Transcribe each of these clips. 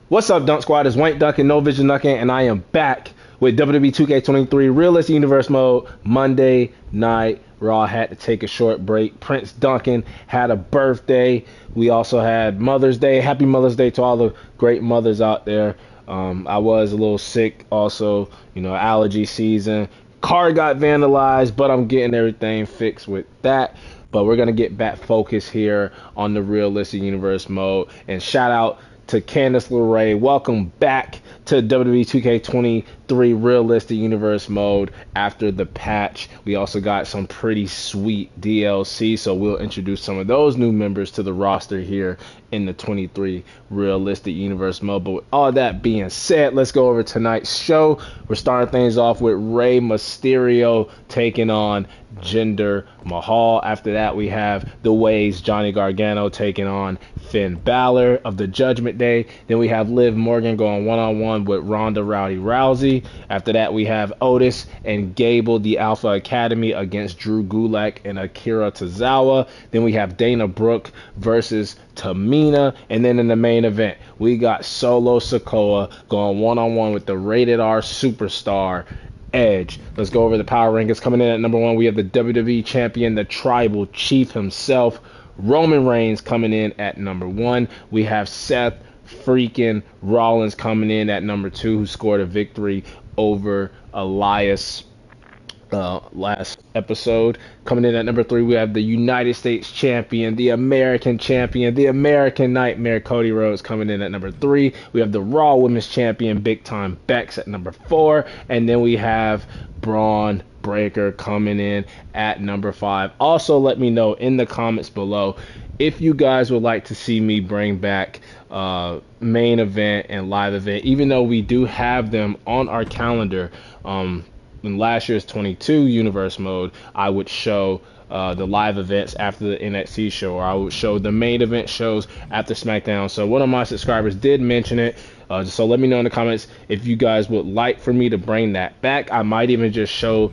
What's up, Dunk Squad? It's Wank Duncan, No Vision Duncan, and I am back with WWE 2K23 Realistic Universe Mode Monday Night Raw. Had to take a short break. Prince Duncan had a birthday. We also had Mother's Day. Happy Mother's Day to all the great mothers out there. I was a little sick also, allergy season. Car got vandalized, but I'm getting everything fixed with that. But we're going to get back focused here on the Realistic Universe Mode. And shout out to Candice LeRae. Welcome back to WWE 2K23 Realistic Universe Mode after the patch. We also got some pretty sweet DLC, so we'll introduce some of those new members to the roster here in the 23 Realistic Universe Mode. But with all that being said, let's go over tonight's show. We're starting things off with Rey Mysterio taking on Jinder Mahal. After that, we have The Way's Johnny Gargano taking on Finn Balor of the Judgment Day. Then we have Liv Morgan going one-on-one with Ronda Rousey. After that, we have Otis and Gable, the Alpha Academy, against Drew Gulak and Akira Tozawa. Then we have Dana Brooke versus Tamina. And then in the main event, we got Solo Sikoa going one-on-one with the Rated R Superstar Edge. Let's go over the power rankings. Coming in at number 1, we have the WWE Champion, the Tribal Chief himself, Roman Reigns, coming in at number 1. We have Seth freaking Rollins coming in at number 2, who scored a victory over Elias last episode. Coming in at number 3, we have the United States Champion, the American Champion, the American Nightmare, Cody Rhodes, coming in at number 3. We have the Raw Women's Champion, Big Time Bex, at number 4. And then we have Braun Breaker coming in at number 5. Also, let me know in the comments below if you guys would like to see me bring back main event and live event, even though we do have them on our calendar. In last year's 22 Universe Mode, I would show the live events after the NXT show, or I would show the main event shows after SmackDown. So one of my subscribers did mention it. So let me know in the comments if you guys would like for me to bring that back. I might even just show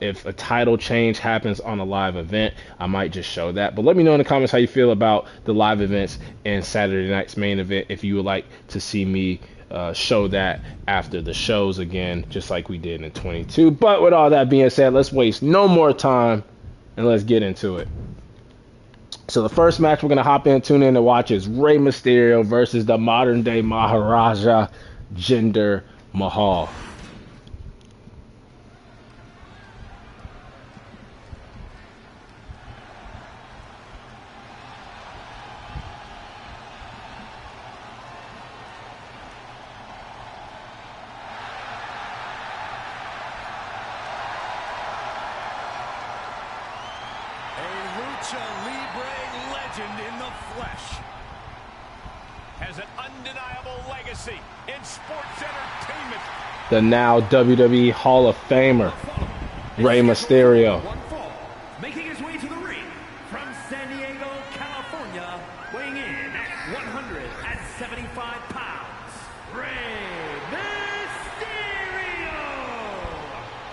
if a title change happens on a live event, I might just show that. But let me know in the comments how you feel about the live events and Saturday night's main event, if you would like to see me show that after the shows again, just like we did in 22. But with all that being said, let's waste no more time and let's get into it. So the first match we're going to hop in, tune in to watch is Rey Mysterio versus the modern day Maharaja, Jinder Mahal. In the flesh, has an undeniable legacy in sports entertainment. The now WWE Hall of Famer, Rey Mysterio. Making his way to the ring from San Diego, California, weighing in at 175 pounds, Rey Mysterio.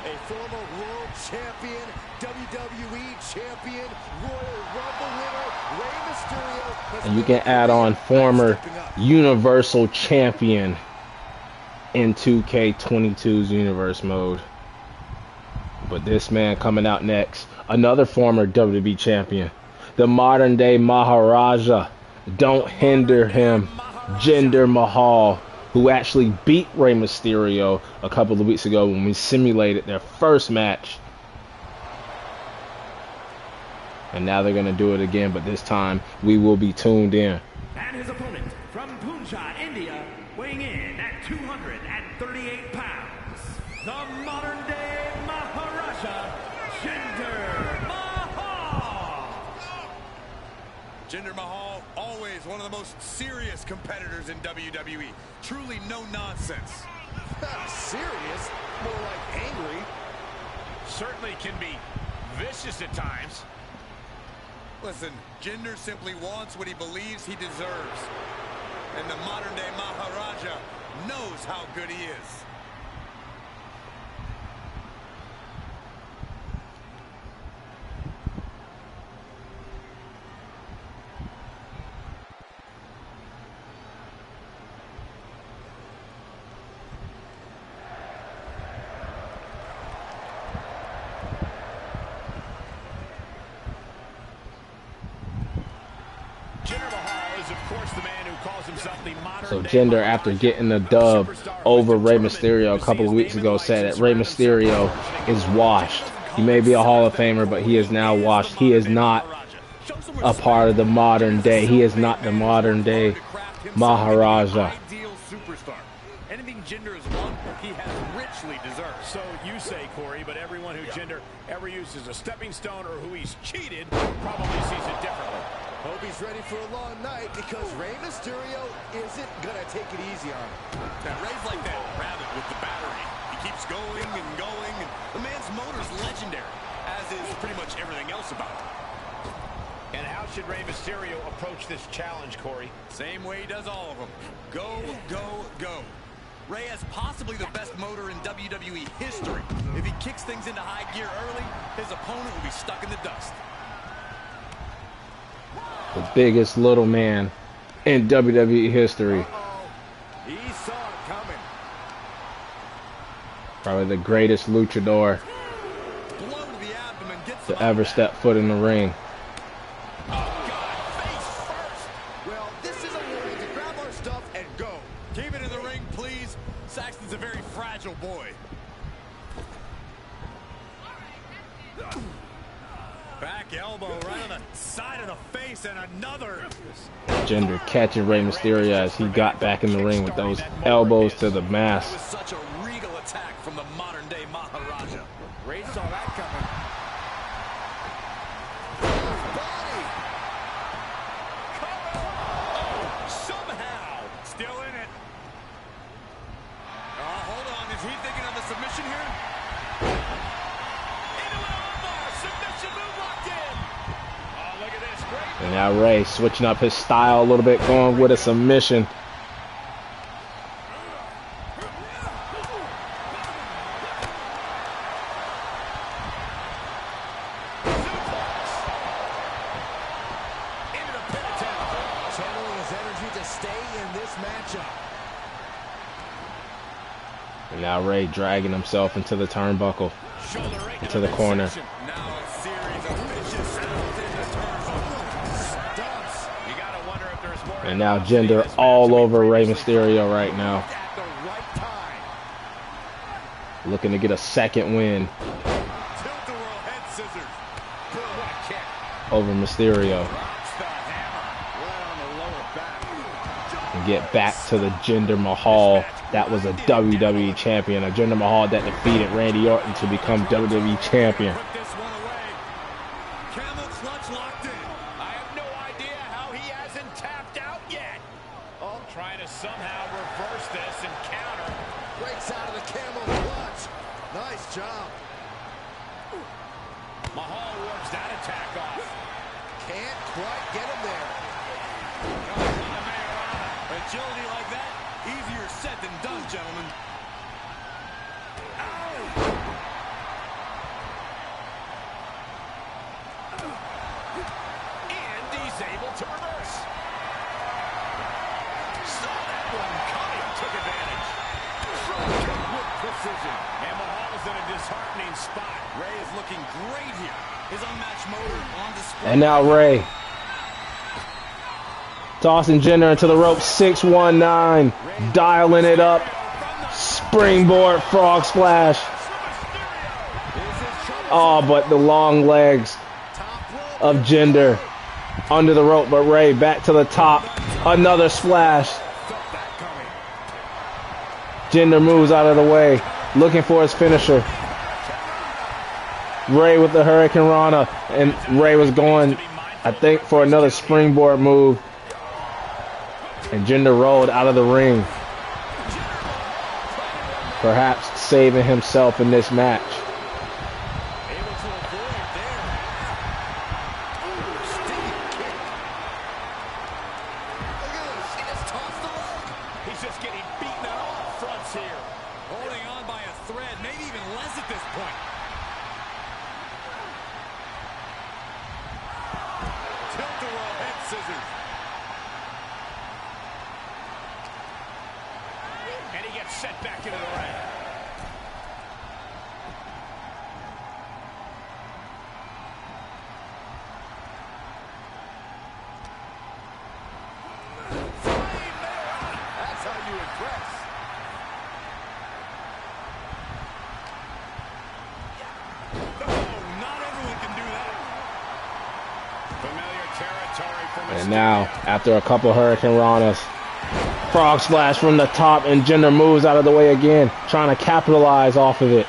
A former world champion, WWE champion, Royal Rumble winner, Rey Mysterio. And you can add on former Universal Champion in 2K22's Universe Mode. But this man coming out next, another former WWE Champion, the modern day Maharaja. Don't hinder him, Jinder Mahal, who actually beat Rey Mysterio a couple of weeks ago when we simulated their first match. And now they're going to do it again, but this time we will be tuned in. And his opponent from Punjab, India, weighing in at 238 pounds, the modern-day Maharaja, Jinder Mahal. Jinder Mahal, always one of the most serious competitors in WWE. Truly no nonsense. Serious? More like angry. Certainly can be vicious at times. Listen, Jinder simply wants what he believes he deserves. And the modern-day Maharaja knows how good he is. So Jinder, after getting the dub over Rey Mysterio a couple of weeks ago, said that Rey Mysterio is washed. He may be a Hall of Famer, but he is now washed. He is not a part of the modern day. He is not the modern day Maharaja. Anything Jinder has won, he has richly deserved. So you say, Corey, but everyone who Jinder ever used as a stepping stone or who he's cheated probably sees it differently. Hope he's ready for a long night because Rey Mysterio isn't going to take it easy on him. Now, Rey's like that rabbit with the battery. He keeps going and going, and the man's motor's legendary, as is pretty much everything else about him. And how should Rey Mysterio approach this challenge, Corey? Same way he does all of them. Go, go, go. Rey has possibly the best motor in WWE history. If he kicks things into high gear early, his opponent will be stuck in the dust. The biggest little man in WWE history. He saw it coming. Probably the greatest luchador Blow to the abdomen, gets to ever step foot in the ring. Oh, God, face first. Well, this is a warning to grab our stuff and go. Keep it in the ring, please. Saxton's a very fragile boy. Back elbow right on the side of the face and another. Jinder catching Rey Mysterio as he got back in the ring with those elbows to the mask. It was such a regal attack from the modern day Maharaja. Rey saw that coming. Body. Oh, somehow. Still in it. Hold on. Is he thinking of the submission here? Into an armbar. Submission move locked in. Oh, look at this. Great. And now Rey switching up his style a little bit, going with a submission. And now Rey dragging himself into the turnbuckle, into the corner. And now Jinder all over Rey Mysterio right now. Looking to get a second win over Mysterio. And get back to the Jinder Mahal that was a WWE champion. A Jinder Mahal that defeated Randy Orton to become WWE champion. Trying to somehow reverse this and counter. Breaks out of the camel clutch. Nice job. Mahal works that attack off. Can't quite get him there. Agility like that, easier said than done, gentlemen. And he's able to reverse. Took advantage. With precision. And Mahal's in a disheartening spot. Rey is looking great here. His unmatched motor on display. And now Rey tossing Jinder into the rope. 619. Dialing it up. Springboard frog splash. Oh, but the long legs of Jinder under the rope. But Rey back to the top. Another splash. Jinder moves out of the way, looking for his finisher. Rey with the Hurricane Rana, and Rey was going, I think, for another springboard move. And Jinder rolled out of the ring, perhaps saving himself in this match. He's just getting beaten on all fronts here. Holding on by a thread, maybe even less at this point. Tilt-a-whirl head scissors. And he gets set back into the ring. how you impress. Oh, not everyone can do that. Familiar territory for And now, after a couple Hurricane Ranas, frog splash from the top, and Jinder moves out of the way again, trying to capitalize off of it.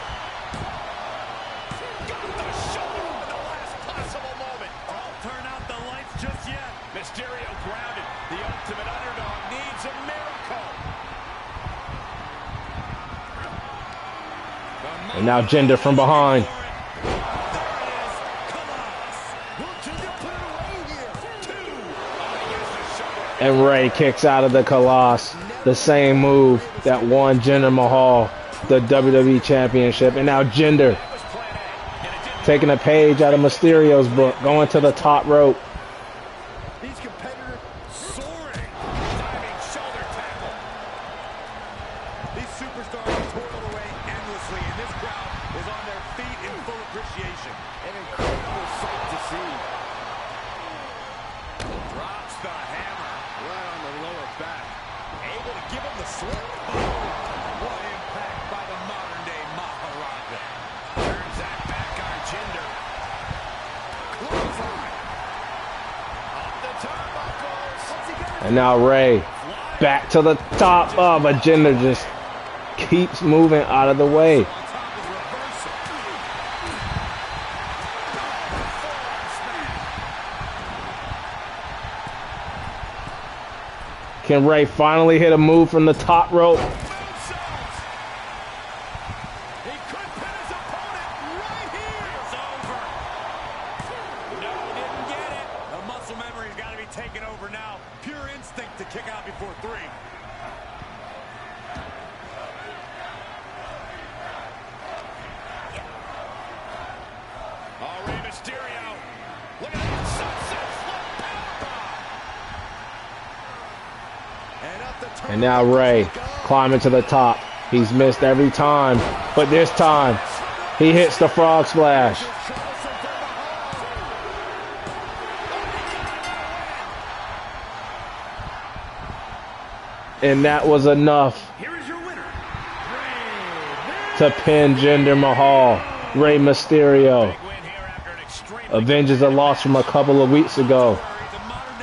Mysterio grounded. The ultimate underdog needs a miracle. And now Jinder from behind. And Ray kicks out of the Colossus. The same move that won Jinder Mahal the WWE Championship. And now Jinder taking a page out of Mysterio's book, going to the top rope. These competitors soaring, diving shoulder tackle. These superstars toil away endlessly, and this crowd is on their feet in full appreciation. An incredible sight to see. Drops the hammer right on the lower back. Able to give him the slip. Oh, what impact by the modern-day Maharaja. Turns that back on Jinder. Clothesline. And now Ray back to the top of a Jinder just keeps moving out of the way. Can Ray finally hit a move from the top rope? Taken over now. Pure instinct to kick out before 3. Oh, Rey Mysterio. Look at that sunset flip. And now Ray climbing to the top. He's missed every time, but this time he hits the frog splash. And that was enough to pin Jinder Mahal. Rey Mysterio avenges a loss from a couple of weeks ago,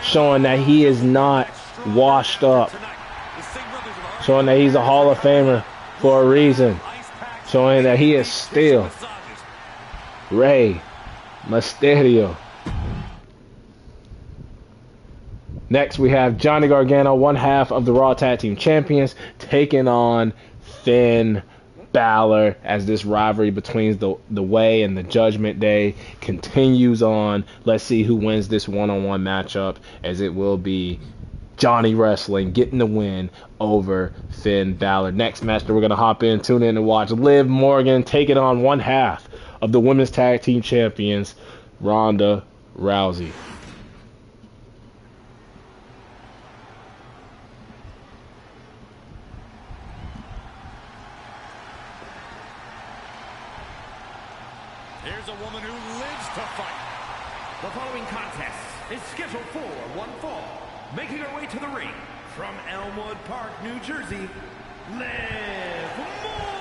showing that he is not washed up, showing that he's a Hall of Famer for a reason, showing that he is still Rey Mysterio. Next, we have Johnny Gargano, one half of the Raw Tag Team Champions, taking on Finn Balor as this rivalry between the Way and the Judgment Day continues on. Let's see who wins this one-on-one matchup, as it will be Johnny Wrestling getting the win over Finn Balor. Next match that we're going to hop in, tune in and watch, Liv Morgan taking on one half of the Women's Tag Team Champions, Ronda Rousey. Here's a woman who lives to fight. The following contest is scheduled for one fall. Making her way to the ring from Elmwood Park, New Jersey, Liv Morgan.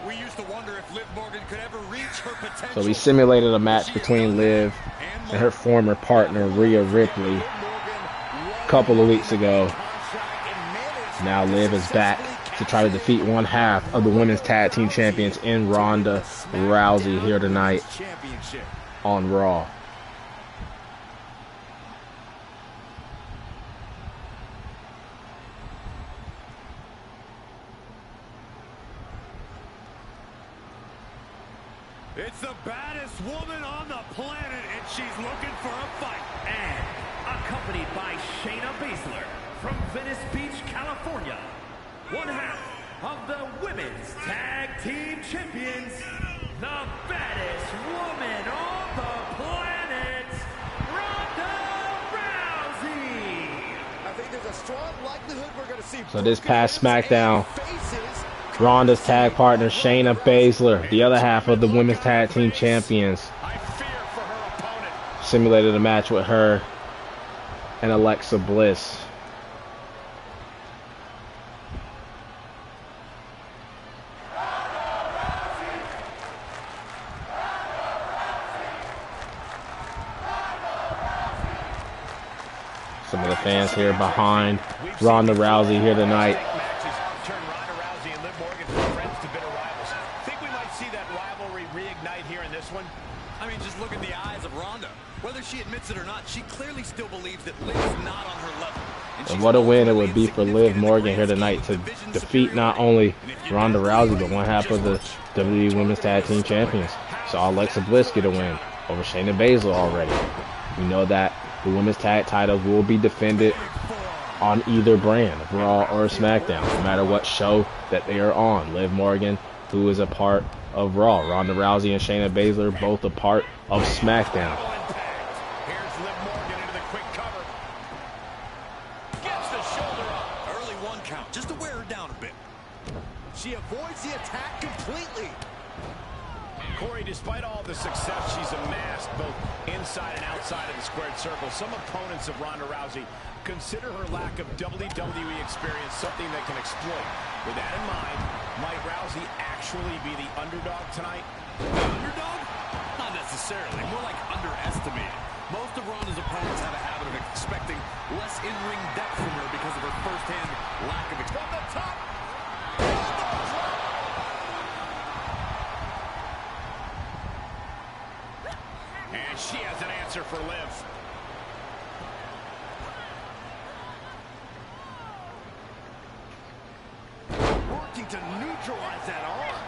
We used to wonder if Liv Morgan could ever reach her potential. So we simulated a match between Liv and her former partner, Rhea Ripley, a couple of weeks ago. Now Liv is back to try to defeat one half of the Women's Tag Team Champions in Ronda Rousey here tonight on Raw. It's the baddest woman on the planet, and she's looking for a fight. And accompanied by Shayna Baszler from Venice Beach, California, one half of the Women's Tag Team Champions, the baddest woman on the planet, Ronda Rousey. I think there's a strong likelihood we're going to see. So this past SmackDown, Ronda's tag partner Shayna Baszler, the other half of the Women's Tag Team Champions, simulated a match with her and Alexa Bliss. Some of the fans here behind Ronda Rousey here tonight. Turn Ronda Rousey and Liv Morgan from friends to bitter rivals. Think we might see that rivalry reignite here in this one? I mean, just look in the eyes of Ronda. Whether she admits it or not, she clearly still believes that Liv is not on her level. And what a win it would be for Liv Morgan here tonight to defeat not only Ronda Rousey, but one half of the WWE Women's Tag Team Champions. Saw Alexa Bliss get a win over Shayna Baszler already. We know that the women's tag titles will be defended on either brand, of Raw or SmackDown, no matter what show that they are on. Liv Morgan, who is a part of Raw. Ronda Rousey and Shayna Baszler, both a part of SmackDown. Here's Liv Morgan into the quick cover. Gets the shoulder up. Early one count, just to wear her down a bit. She avoids the attack completely. Corey, despite all the success she's amassed, both inside and outside of the squared circle, some opponents of Ronda Rousey consider her lack of WWE experience something they can exploit. With that in mind, might Rousey actually be the underdog tonight? Underdog? Not necessarily. More like underestimated. Most of Ronda's opponents have a habit of expecting less in-ring depth from her because of her first-hand lack of experience. From the top! And she has an answer for Liv. Working to neutralize that arm.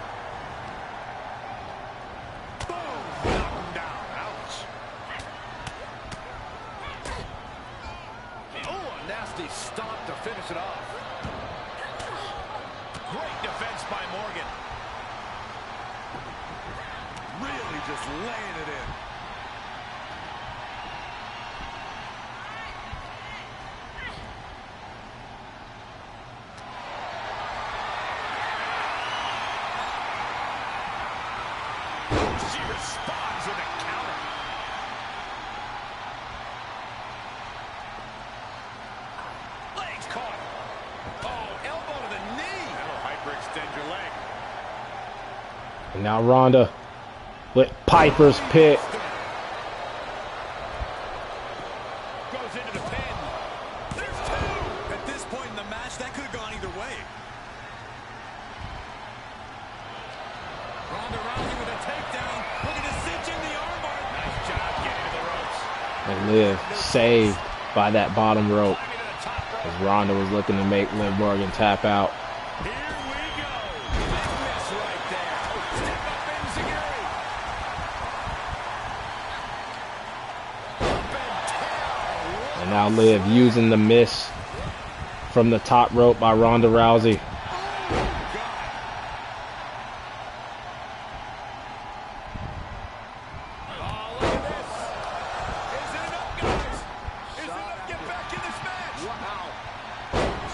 Boom! Knock him down. Ouch. Oh, a nasty stomp to finish it off. Great defense by Morgan. Really just laying it in. She responds with a counter. Legs caught. Oh, elbow to the knee. That'll hyperextend your leg. And now Ronda with Piper's Pit. Goes into the pin. There's two. At this point in the match, that could have gone either way. Ronda Rousey with a takedown. Looking to cinch in the armbar. Nice job getting to the ropes. And Liv saved by that bottom rope Climbing to the top rope. as Ronda was looking to make Liv Morgan tap out. Here we go. Big miss right there. Step up Enziguri. Up and down. And now Liv using the miss from the top rope by Ronda Rousey. Oh, look at this. Is it enough, guys? Is it enough to get back in this match? Wow.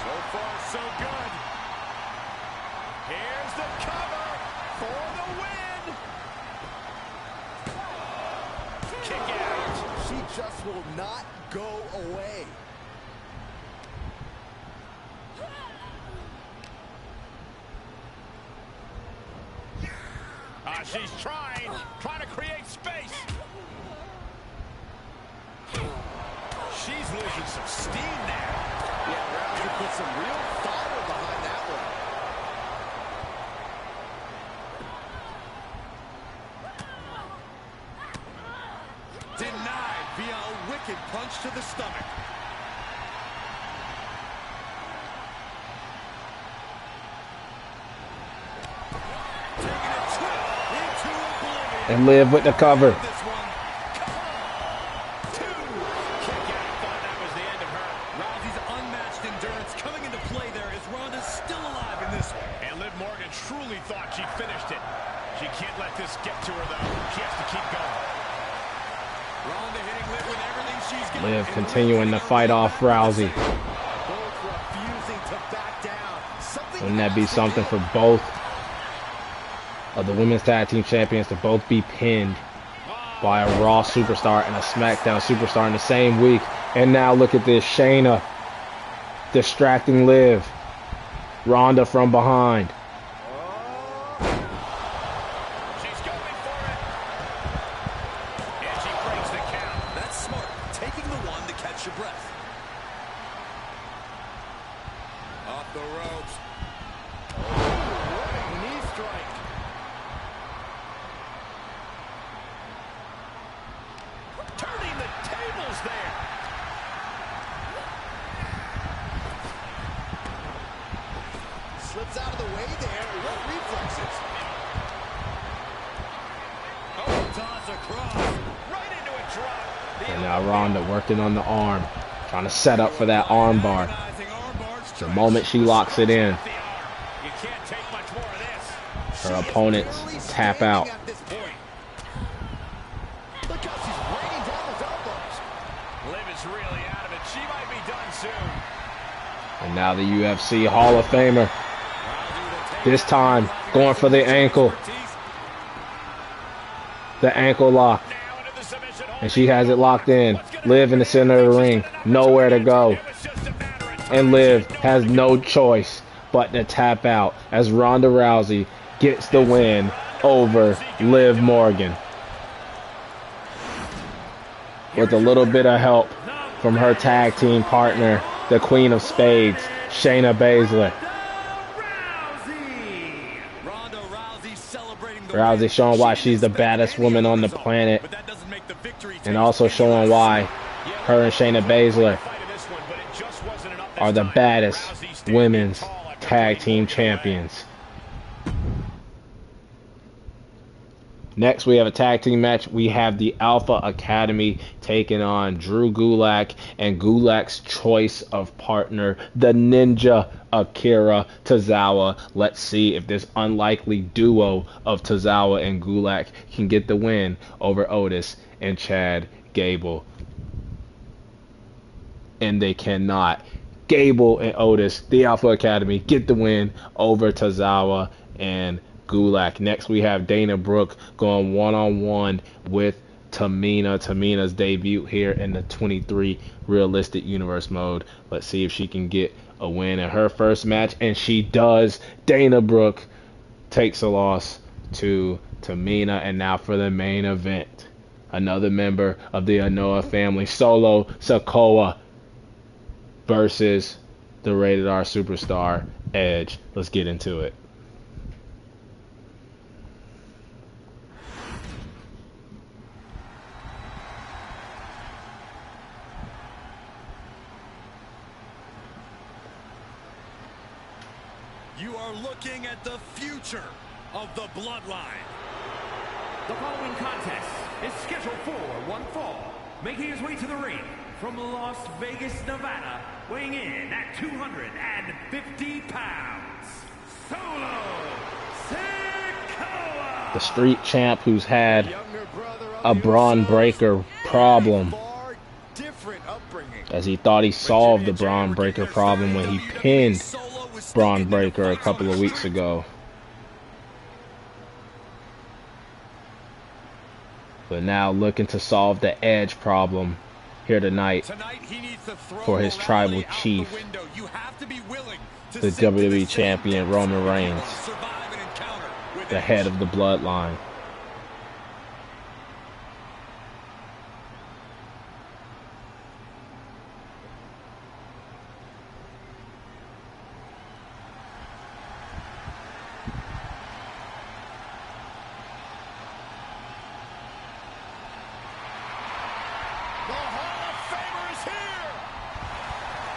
So far, so good. Here's the cover for the win. Kick out. She just will not go away. She's trying to create space. She's losing some steam now. Yeah, Rousey put some real fire behind that one. Denied via a wicked punch to the stomach. And Liv with the cover. Liv continuing to fight off Rousey. Wouldn't that be something for both of the Women's Tag Team Champions to both be pinned by a Raw superstar and a SmackDown superstar in the same week? And now look at this. Shayna distracting Liv. Ronda from behind. She's going for it. And she breaks the count. That's smart. Taking the one to catch your breath. Off the ropes. Running knee strike. Turning the tables there. Slips out of the way there. What reflexes? Oh, toss across. Right into a drop. And now Ronda working on the arm. Trying to set up for that arm bar. The moment she locks it in, You can't take much more of this. her opponents tap out. At this point. Look how she's raining down those elbows. Liv is really out of it. She might be done soon. And now the UFC Hall of Famer. This time going for the ankle. The ankle lock. And she has it locked in. Liv in the center of the ring. Nowhere to go. And Liv has no choice but to tap out as Ronda Rousey gets the win over Liv Morgan. With a little bit of help from her tag team partner, the Queen of Spades, Shayna Baszler. Rousey showing why she's the baddest woman on the planet. And also showing why her and Shayna Baszler are the baddest women's tag team champions. Next, we have a tag team match. We have the Alpha Academy taking on Drew Gulak and Gulak's choice of partner, the Ninja Akira Tozawa. Let's see if this unlikely duo of Tozawa and Gulak can get the win over Otis and Chad Gable. And they cannot. Gable and Otis, the Alpha Academy, get the win over Tozawa and Gulak. Next, we have Dana Brooke going one-on-one with Tamina. Tamina's debut here in the 23 Realistic Universe mode. Let's see if she can get a win in her first match, and she does. Dana Brooke takes a loss to Tamina, and now for the main event, another member of the Anoa family, Solo Sikoa, versus the Rated R superstar Edge. Let's get into it. You are looking at the future of the Bloodline. The following contest is scheduled for one fall. Making his way to the ring from Las Vegas, Nevada, weighing in at 250 pounds, Solo Sikoa. The street champ who's had a Braun Breaker problem, as he thought he solved the Braun Breaker problem when he pinned Braun Breaker a couple of weeks ago. But now looking to solve the Edge problem here tonight for his tribal chief, the WWE champion Roman Reigns, the head of the Bloodline.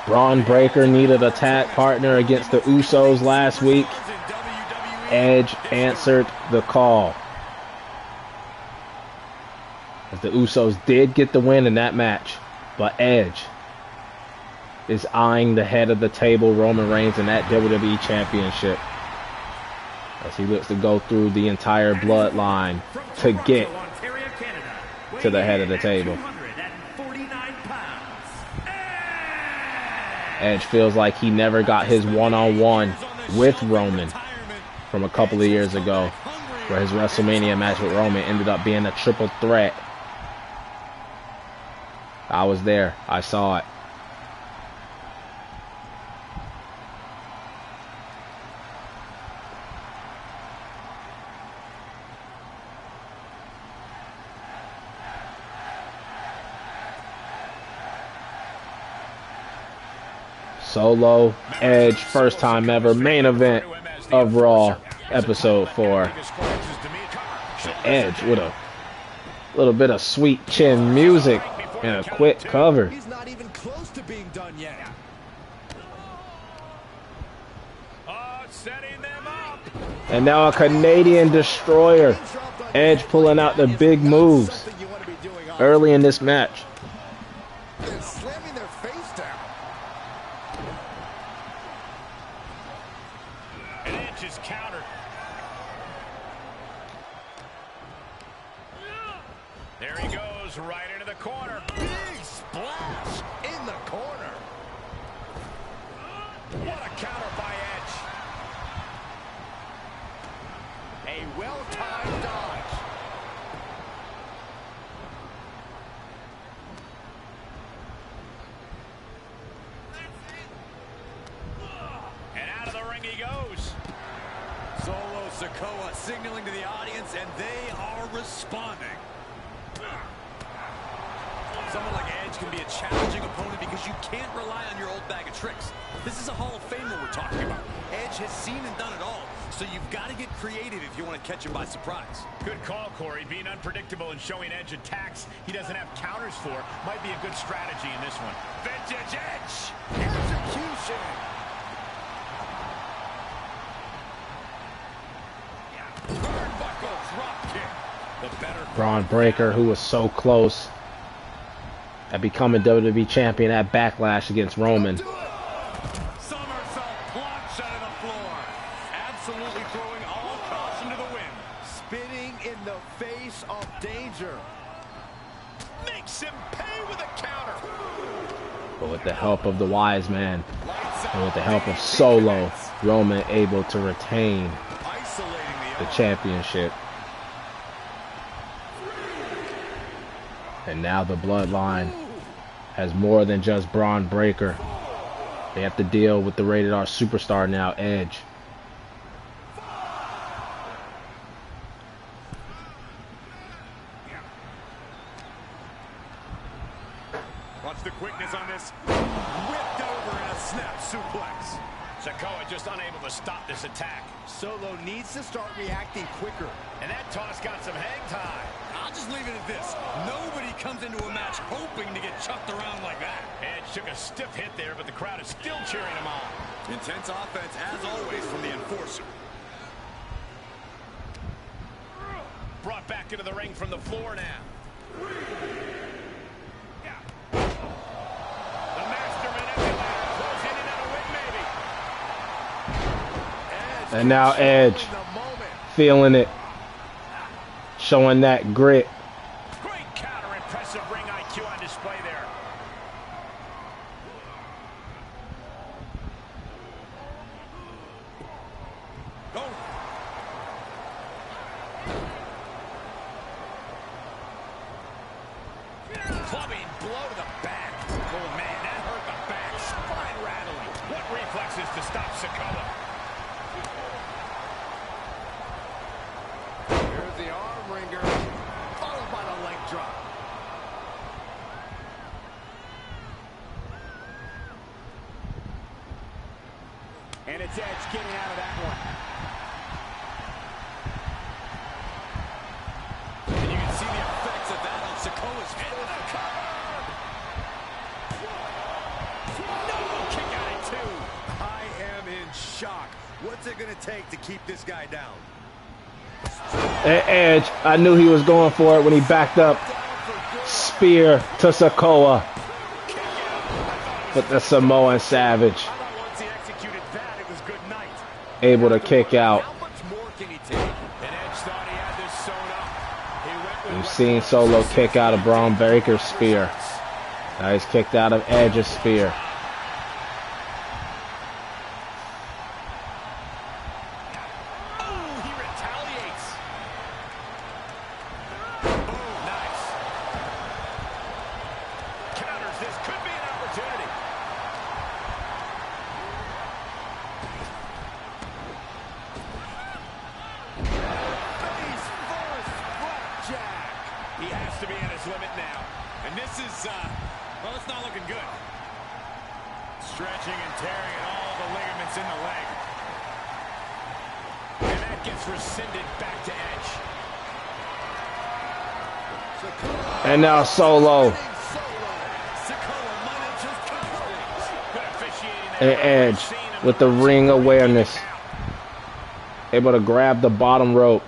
Braun Breaker needed a tag partner against the Usos last week. Edge answered the call, as the Usos did get the win in that match, but Edge is eyeing the head of the table, Roman Reigns, in that WWE Championship, as he looks to go through the entire Bloodline to get to the head of the table. Edge feels like he never got his one-on-one with Roman from a couple of years ago, where his WrestleMania match with Roman ended up being a triple threat. I was there. I saw it. Solo, Edge, first time ever, main event of Raw, episode 4. Edge with a little bit of sweet chin music and a quick cover. He's not even close to being done yet. Setting them up. And now a Canadian destroyer. Edge pulling out the big moves early in this match. They're slamming their face down. And Edge is countered. There he goes, right into the corner. Big splash in the corner. What a counter by Edge. A well-timed dodge. And out of the ring he goes. Solo Sikoa signaling to the audience, and they are responding. Someone like Edge can be a challenging opponent because you can't rely on your old bag of tricks. This is a Hall of Famer we're talking about. Edge has seen and done it all, so you've got to get creative if you want to catch him by surprise. Good call, Corey. Being unpredictable and showing Edge attacks he doesn't have counters for might be a good strategy in this one. Vintage Edge! Execution! Turnbuckle drop kick. The better Braun Breaker, who was so close at becoming WWE champion at Backlash against Roman. Somersault plunge out of the floor. Absolutely throwing all caution to the wind. Spitting in the face of danger. Makes him pay with a counter. But with the help of the wise man and with the help of Solo, Roman able to retain the championship. And now the Bloodline has more than just Braun Breaker. They have to deal with the rated R superstar now, Edge. Watch the quickness on this. Whipped over in a snap suplex. Sikoa just unable to stop this attack. Solo needs to start reacting quicker. And that toss got some hang time. I'll just leave it at this. Nobody comes into a match hoping to get chucked around like that. Edge took a stiff hit there, but the crowd is still cheering him on. Intense offense, as always, from the Enforcer. Brought back into the ring from the floor now. The Masterman Emulator closing in on a win, maybe. And now Edge feeling it, showing that grit. Great counter, impressive ring IQ on display there. Oh. Clubbing blow to the back. Oh man, that hurt the back. Spine rattling. What reflexes to stop Sikoa? Here's the arm wringer, followed by the leg drop. And it's Edge getting out of that one. And you can see the effects of that on Sikoa's face. No, kick out at 2. I am in shock. What's it going to take to keep this guy down? Edge, I knew he was going for it when he backed up. Spear to Sikoa. But the Samoan Savage able to kick out. We've seen Solo kick out of Braun Breaker's spear. Now he's kicked out of Edge's spear. Stretching and tearing at all the ligaments in the leg. And that gets rescinded back to Edge. And now Solo and Edge with the ring awareness, able to grab the bottom rope.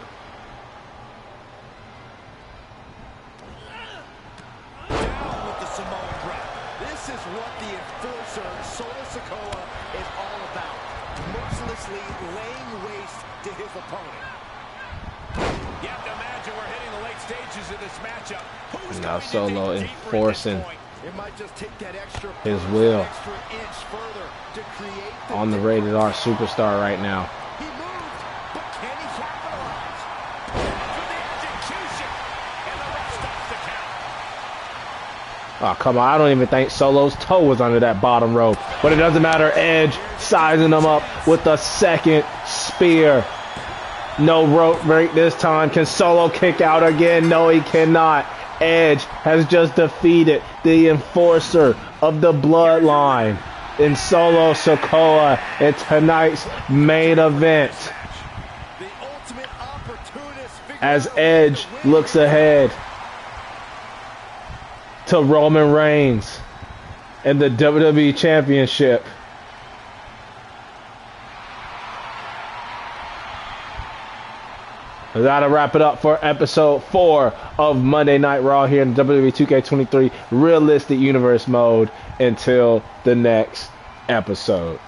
Down with the Samoan drop. This is what the enforcer, Solo Sikoa, is all about. Mercilessly laying waste to his opponent. You have to imagine we're hitting the late stages of this matchup. Who's Now going to Solo dig deeper at this enforcing point? It might just take that extra his push, will that extra inch further to create the on the Rated R Superstar right now. He moved, but can he capitalize? For the execution, and the ref stops the count. Oh, come on. I don't even think Solo's toe was under that bottom rope. But it doesn't matter. Edge sizing him up with the second spear. No rope break this time. Can Solo kick out again? No, he cannot. Edge has just defeated the enforcer of the bloodline in Solo Sikoa in tonight's main event. The ultimate opportunist As Edge looks ahead to Roman Reigns and the WWE Championship. That'll wrap it up for episode 4 of Monday Night Raw here in WWE 2K23 Realistic Universe mode. Until the next episode.